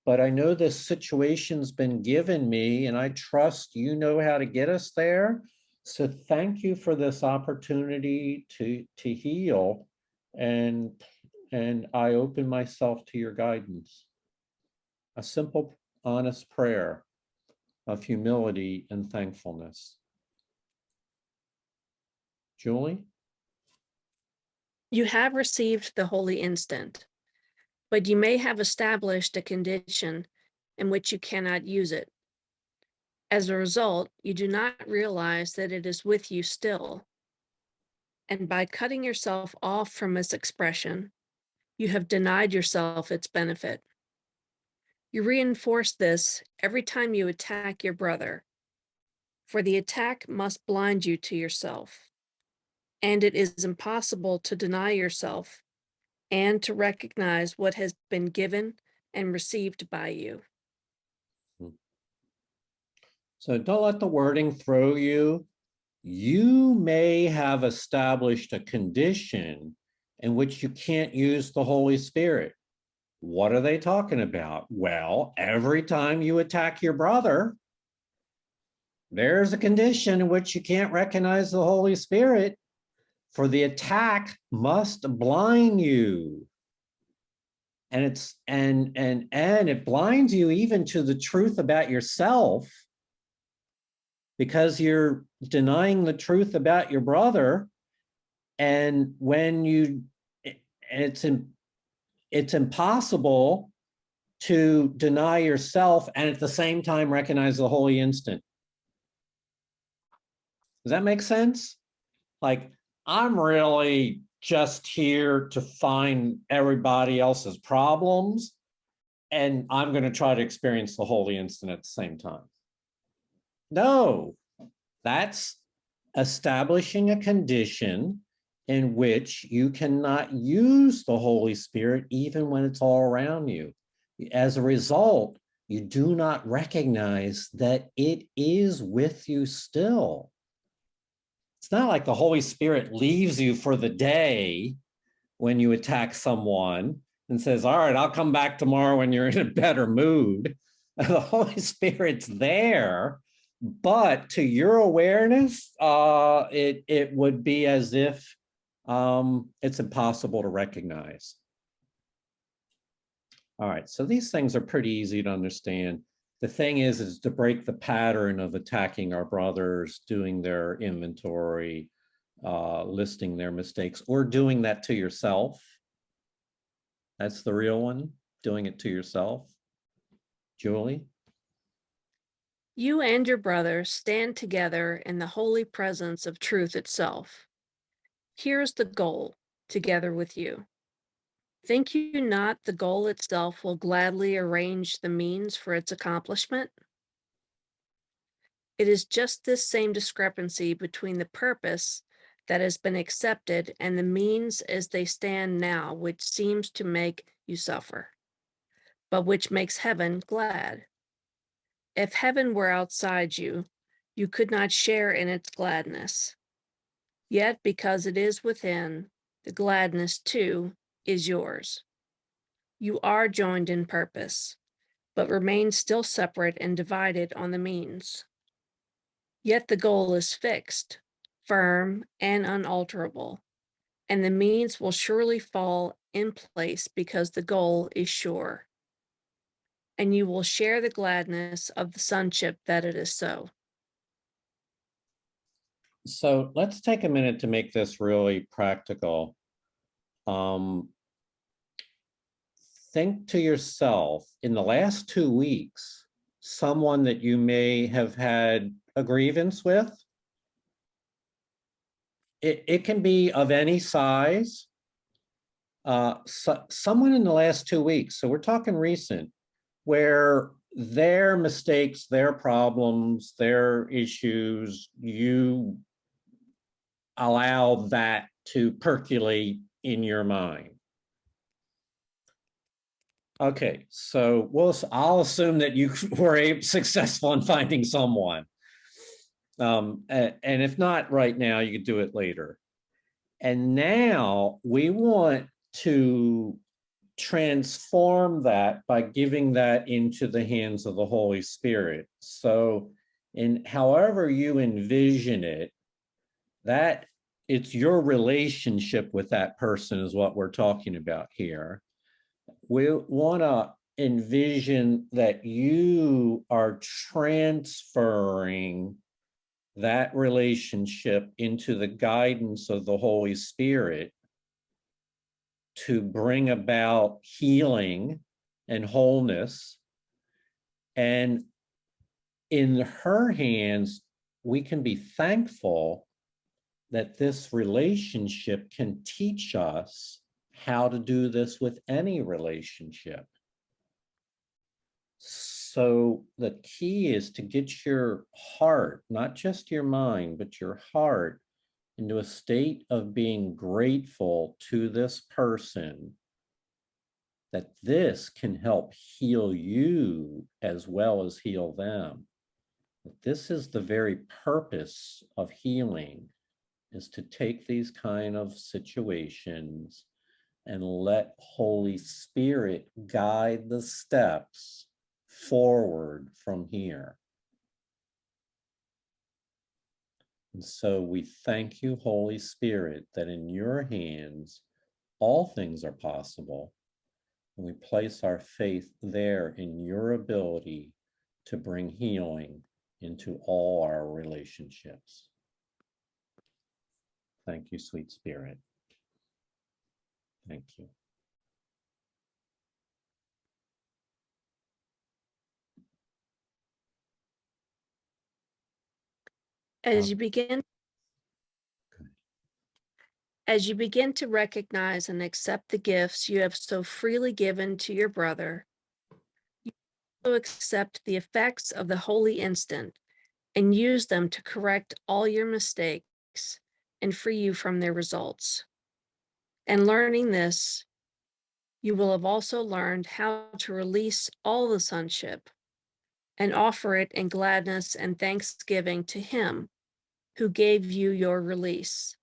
S1: but I know this situation's been given me, and I trust you know how to get us there. So thank you for this opportunity to heal, and I open myself to your guidance. A simple, honest prayer of humility and thankfulness. Julie?
S2: You have received the holy instant, but you may have established a condition in which you cannot use it. As a result, you do not realize that it is with you still. And by cutting yourself off from its expression, you have denied yourself its benefit. You reinforce this every time you attack your brother, for the attack must blind you to yourself. And it is impossible to deny yourself and to recognize what has been given and received by you.
S1: So don't let the wording throw you. You may have established a condition in which you can't use the Holy Spirit. What are they talking about? Well, every time you attack your brother, there's a condition in which you can't recognize the Holy Spirit, for the attack must blind you. And it blinds you even to the truth about yourself, because you're denying the truth about your brother. And it's impossible to deny yourself and at the same time recognize the holy instant. Does that make sense? Like, I'm really just here to find everybody else's problems, and I'm going to try to experience the holy instant at the same time. No, that's establishing a condition in which you cannot use the Holy Spirit even when it's all around you. As a result, you do not recognize that it is with you still. It's not like the Holy Spirit leaves you for the day when you attack someone and says, all right, I'll come back tomorrow when you're in a better mood. The Holy Spirit's there, but to your awareness, it would be as if it's impossible to recognize. All right, so these things are pretty easy to understand. The thing is to break the pattern of attacking our brothers, doing their inventory, listing their mistakes, or doing that to yourself. That's the real one, doing it to yourself. Julie?
S2: You and your brother stand together in the holy presence of truth itself. Here's the goal, together with you. Think you not the goal itself will gladly arrange the means for its accomplishment? It is just this same discrepancy between the purpose that has been accepted and the means as they stand now, which seems to make you suffer, but which makes heaven glad. If heaven were outside you, you could not share in its gladness. Yet because it is within, the gladness too is yours. You are joined in purpose, but remain still separate and divided on the means. Yet the goal is fixed, firm, and unalterable, and the means will surely fall in place because the goal is sure. And you will share the gladness of the sonship that it is so.
S1: So let's take a minute to make this really practical. Think to yourself, in the last 2 weeks, someone that you may have had a grievance with. It can be of any size. Someone in the last 2 weeks, so we're talking recent, where their mistakes, their problems, their issues, you allow that to percolate in your mind. Okay, so I'll assume that you were successful in finding someone. And if not right now, you could do it later. And now we want to transform that by giving that into the hands of the Holy Spirit. So in however you envision it, that it's your relationship with that person is what we're talking about here. We want to envision that you are transferring that relationship into the guidance of the Holy Spirit to bring about healing and wholeness. And in her hands, we can be thankful that this relationship can teach us how to do this with any relationship. So the key is to get your heart, not just your mind, but your heart, into a state of being grateful to this person, that this can help heal you as well as heal them. That this is the very purpose of healing, is to take these kind of situations and let Holy Spirit guide the steps forward from here. And so we thank you, Holy Spirit, that in your hands, all things are possible. And we place our faith there in your ability to bring healing into all our relationships. Thank you, sweet Spirit. Thank you.
S2: As you begin to recognize and accept the gifts you have so freely given to your brother, you also accept the effects of the holy instant and use them to correct all your mistakes and free you from their results. And learning this, you will have also learned how to release all the sonship and offer it in gladness and thanksgiving to him who gave you your release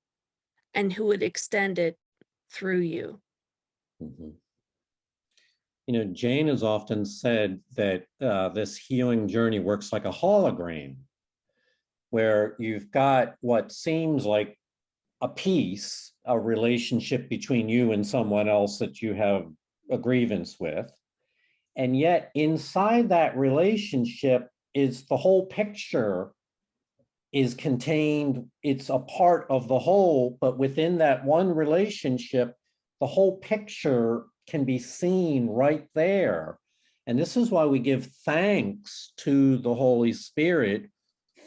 S2: and who would extend it through you.
S1: Mm-hmm. You know, Jane has often said that this healing journey works like a hologram, where you've got what seems like a piece, a relationship between you and someone else that you have a grievance with. And yet inside that relationship is the whole picture is contained. It's a part of the whole, but within that one relationship, the whole picture can be seen right there. And this is why we give thanks to the Holy Spirit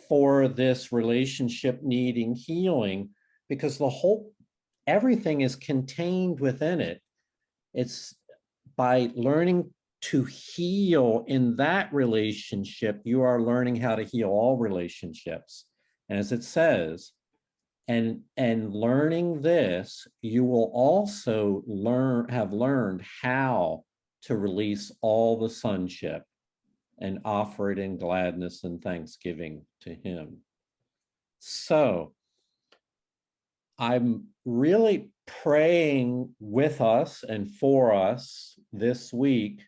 S1: for this relationship needing healing, because everything is contained within it. It's by learning to heal in that relationship, you are learning how to heal all relationships. And as it says, and learning this, you will also have learned how to release all the sonship and offer it in gladness and thanksgiving to him. So I'm really praying with us and for us this week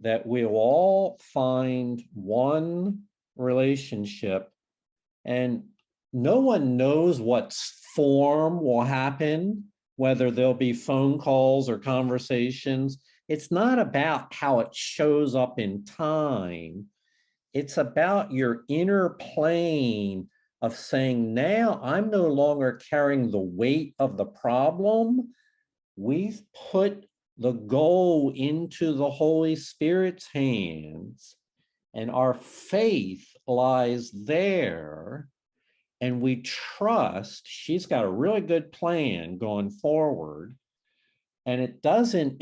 S1: that we'll all find one relationship, and no one knows what form will happen, whether there'll be phone calls or conversations. It's not about how it shows up in time. It's about your inner plane of saying, now I'm no longer carrying the weight of the problem. We've put the goal into the Holy Spirit's hands, and our faith lies there, and we trust she's got a really good plan going forward. And it doesn't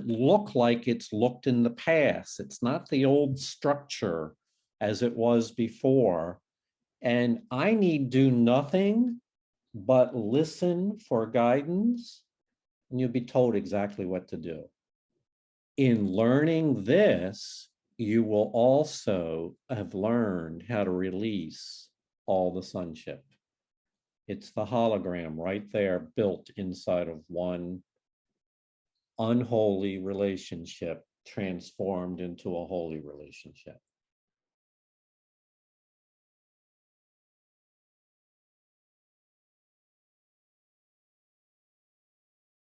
S1: look like it's looked in the past. It's not the old structure as it was before. And I need do nothing but listen for guidance, and you'll be told exactly what to do. In learning this, you will also have learned how to release all the sonship. It's the hologram right there, built inside of one unholy relationship, transformed into a holy relationship.